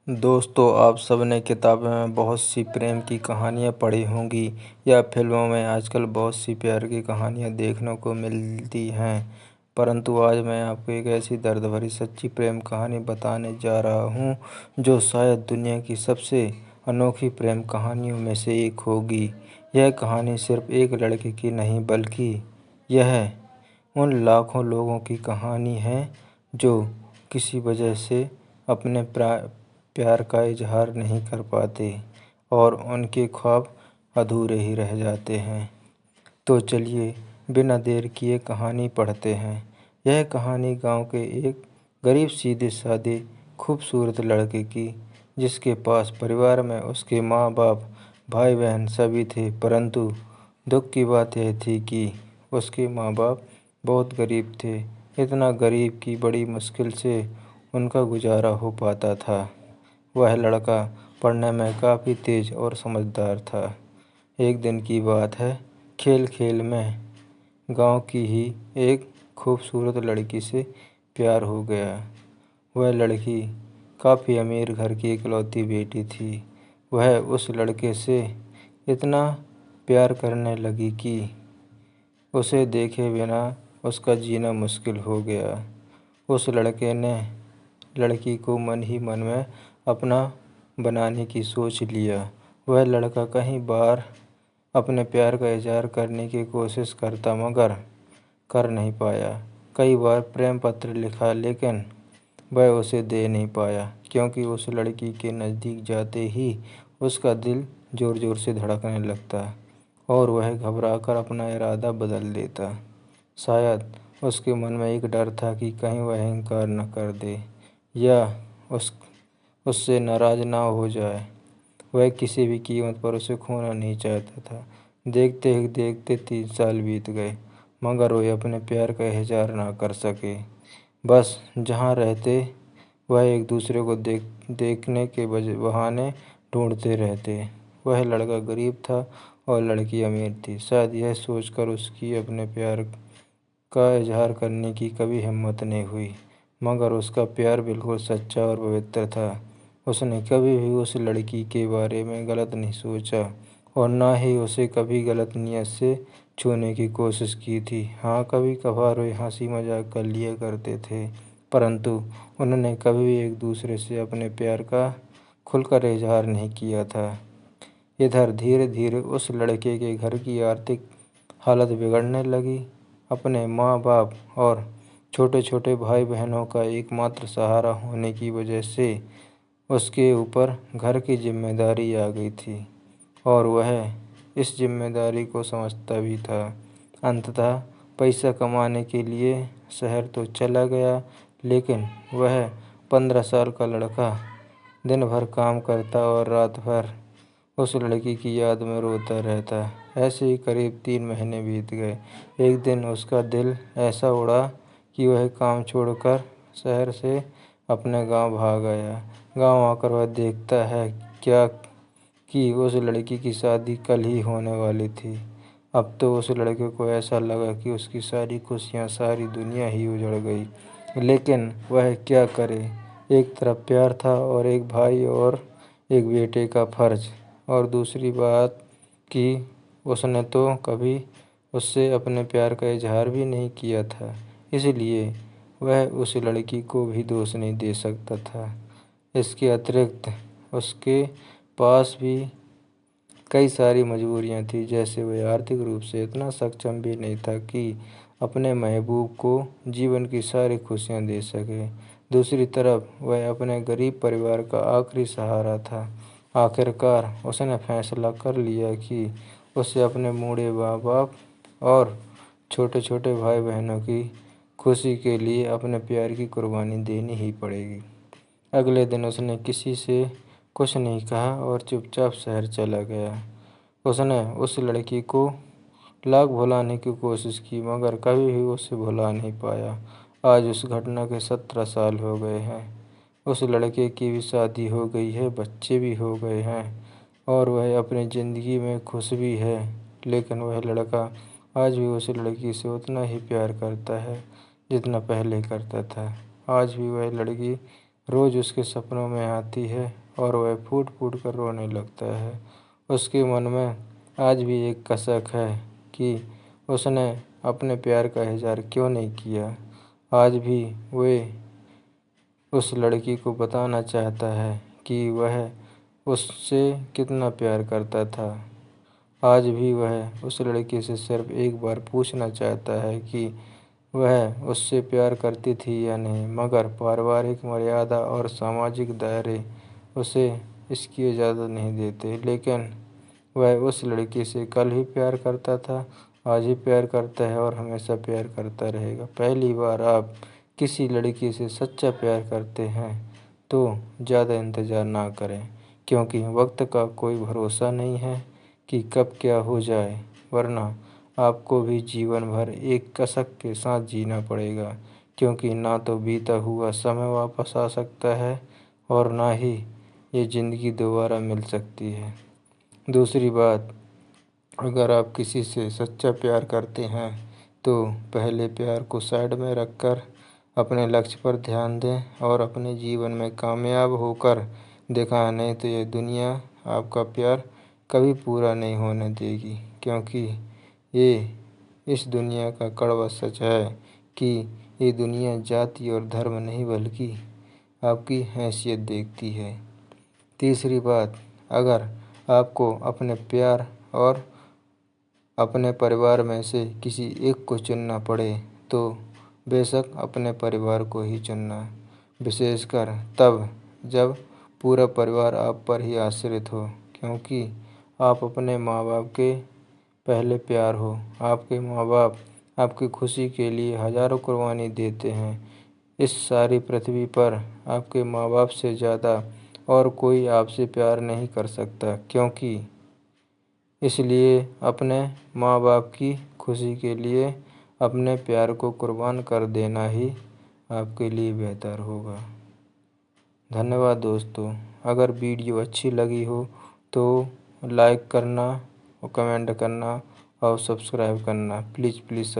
दोस्तों, आप सबने किताबों में बहुत सी प्रेम की कहानियाँ पढ़ी होंगी या फिल्मों में आजकल बहुत सी प्यार की कहानियाँ देखने को मिलती हैं। परंतु आज मैं आपको एक ऐसी दर्द भरी सच्ची प्रेम कहानी बताने जा रहा हूँ जो शायद दुनिया की सबसे अनोखी प्रेम कहानियों में से एक होगी। यह कहानी सिर्फ एक लड़के की नहीं बल्कि यह उन लाखों लोगों की कहानी है जो किसी वजह से अपने प्यार का इजहार नहीं कर पाते और उनके ख्वाब अधूरे ही रह जाते हैं। तो चलिए बिना देर किए कहानी पढ़ते हैं। यह कहानी गांव के एक गरीब सीधे साधे खूबसूरत लड़के की, जिसके पास परिवार में उसके माँ बाप भाई बहन सभी थे। परंतु दुख की बात यह थी कि उसके माँ बाप बहुत गरीब थे, इतना गरीब कि बड़ी मुश्किल से उनका गुजारा हो पाता था। वह लड़का पढ़ने में काफ़ी तेज और समझदार था। एक दिन की बात है, खेल खेल में गांव की ही एक खूबसूरत लड़की से प्यार हो गया। वह लड़की काफ़ी अमीर घर की इकलौती बेटी थी। वह उस लड़के से इतना प्यार करने लगी कि उसे देखे बिना उसका जीना मुश्किल हो गया। उस लड़के ने लड़की को मन ही मन में अपना बनाने की सोच लिया। वह लड़का कई बार अपने प्यार का इजहार करने की कोशिश करता मगर कर नहीं पाया। कई बार प्रेम पत्र लिखा लेकिन वह उसे दे नहीं पाया, क्योंकि उस लड़की के नज़दीक जाते ही उसका दिल ज़ोर ज़ोर से धड़कने लगता और वह घबराकर अपना इरादा बदल देता। शायद उसके मन में एक डर था कि कहीं वह इनकार न कर दे या उससे नाराज़ ना हो जाए। वह किसी भी कीमत पर उसे खोना नहीं चाहता था। देखते ही देखते 3 साल बीत गए मगर वह अपने प्यार का इजहार ना कर सके। बस जहाँ रहते वह एक दूसरे को देखने के बहाने ढूंढते रहते। वह लड़का गरीब था और लड़की अमीर थी। शायद यह सोचकर उसकी अपने प्यार का इजहार करने की कभी हिम्मत नहीं हुई, मगर उसका प्यार बिल्कुल सच्चा और पवित्र था। उसने कभी भी उस लड़की के बारे में गलत नहीं सोचा और ना ही उसे कभी गलत नियत से छूने की कोशिश की थी। हाँ, कभी कभार वे हंसी मजाक कर लिया करते थे, परंतु उन्होंने कभी भी एक दूसरे से अपने प्यार का खुलकर इजहार नहीं किया था। इधर धीरे धीरे उस लड़के के घर की आर्थिक हालत बिगड़ने लगी। अपने माँ बाप और छोटे छोटे भाई बहनों का एकमात्र सहारा होने की वजह से उसके ऊपर घर की जिम्मेदारी आ गई थी और वह इस जिम्मेदारी को समझता भी था। अंततः पैसा कमाने के लिए शहर तो चला गया, लेकिन वह 15 साल का लड़का दिन भर काम करता और रात भर उस लड़की की याद में रोता रहता। ऐसे ही करीब 3 महीने बीत गए। एक दिन उसका दिल ऐसा उड़ा कि वह काम छोड़कर शहर से अपने गांव भाग आया। गांव आकर वह देखता है क्या कि उस लड़की की शादी कल ही होने वाली थी। अब तो उस लड़के को ऐसा लगा कि उसकी सारी खुशियाँ, सारी दुनिया ही उजड़ गई। लेकिन वह क्या करे, एक तरफ प्यार था और एक भाई और एक बेटे का फर्ज, और दूसरी बात कि उसने तो कभी उससे अपने प्यार का इजहार भी नहीं किया था, इसलिए वह उस लड़की को भी दोष नहीं दे सकता था। इसके अतिरिक्त उसके पास भी कई सारी मजबूरियां थी, जैसे वह आर्थिक रूप से इतना सक्षम भी नहीं था कि अपने महबूब को जीवन की सारी खुशियां दे सके। दूसरी तरफ वह अपने गरीब परिवार का आखिरी सहारा था। आखिरकार उसने फैसला कर लिया कि उसे अपने बूढ़े माँ बाप और छोटे छोटे भाई बहनों की खुशी के लिए अपने प्यार की कुर्बानी देनी ही पड़ेगी। अगले दिन उसने किसी से कुछ नहीं कहा और चुपचाप शहर चला गया। उसने उस लड़की को लाख भुलाने की कोशिश की मगर कभी भी उसे भुला नहीं पाया। आज उस घटना के 17 साल हो गए हैं। उस लड़के की भी शादी हो गई है, बच्चे भी हो गए हैं और वह अपनी ज़िंदगी में खुश भी है। लेकिन वह लड़का आज भी उस लड़की से उतना ही प्यार करता है जितना पहले करता था। आज भी वह लड़की रोज़ उसके सपनों में आती है और वह फूट फूट कर रोने लगता है। उसके मन में आज भी एक कसक है कि उसने अपने प्यार का इज़हार क्यों नहीं किया। आज भी वह उस लड़की को बताना चाहता है कि वह उससे कितना प्यार करता था। आज भी वह उस लड़की से सिर्फ एक बार पूछना चाहता है कि वह उससे प्यार करती थी या नहीं, मगर पारिवारिक मर्यादा और सामाजिक दायरे उसे इसकी इजाज़त नहीं देते। लेकिन वह उस लड़की से कल ही प्यार करता था, आज ही प्यार करता है और हमेशा प्यार करता रहेगा। पहली बार आप किसी लड़की से सच्चा प्यार करते हैं तो ज़्यादा इंतज़ार ना करें, क्योंकि वक्त का कोई भरोसा नहीं है कि कब क्या हो जाए, वरना आपको भी जीवन भर एक कसक के साथ जीना पड़ेगा, क्योंकि ना तो बीता हुआ समय वापस आ सकता है और ना ही ये ज़िंदगी दोबारा मिल सकती है। दूसरी बात, अगर आप किसी से सच्चा प्यार करते हैं तो पहले प्यार को साइड में रखकर अपने लक्ष्य पर ध्यान दें और अपने जीवन में कामयाब होकर दिखाएं, नहीं तो ये दुनिया आपका प्यार कभी पूरा नहीं होने देगी, क्योंकि ये इस दुनिया का कड़वा सच है कि ये दुनिया जाति और धर्म नहीं बल्कि आपकी हैसियत देखती है। तीसरी बात, अगर आपको अपने प्यार और अपने परिवार में से किसी एक को चुनना पड़े तो बेशक अपने परिवार को ही चुनना, विशेषकर तब जब पूरा परिवार आप पर ही आश्रित हो, क्योंकि आप अपने माँ बाप के पहले प्यार हो। आपके माँ बाप आपकी खुशी के लिए हज़ारों कुर्बानी देते हैं। इस सारी पृथ्वी पर आपके माँ बाप से ज़्यादा और कोई आपसे प्यार नहीं कर सकता, क्योंकि इसलिए अपने माँ बाप की खुशी के लिए अपने प्यार को कुर्बान कर देना ही आपके लिए बेहतर होगा। धन्यवाद दोस्तों। अगर वीडियो अच्छी लगी हो तो लाइक करना और कमेंट करना और सब्सक्राइब करना प्लीज़ प्लीज़।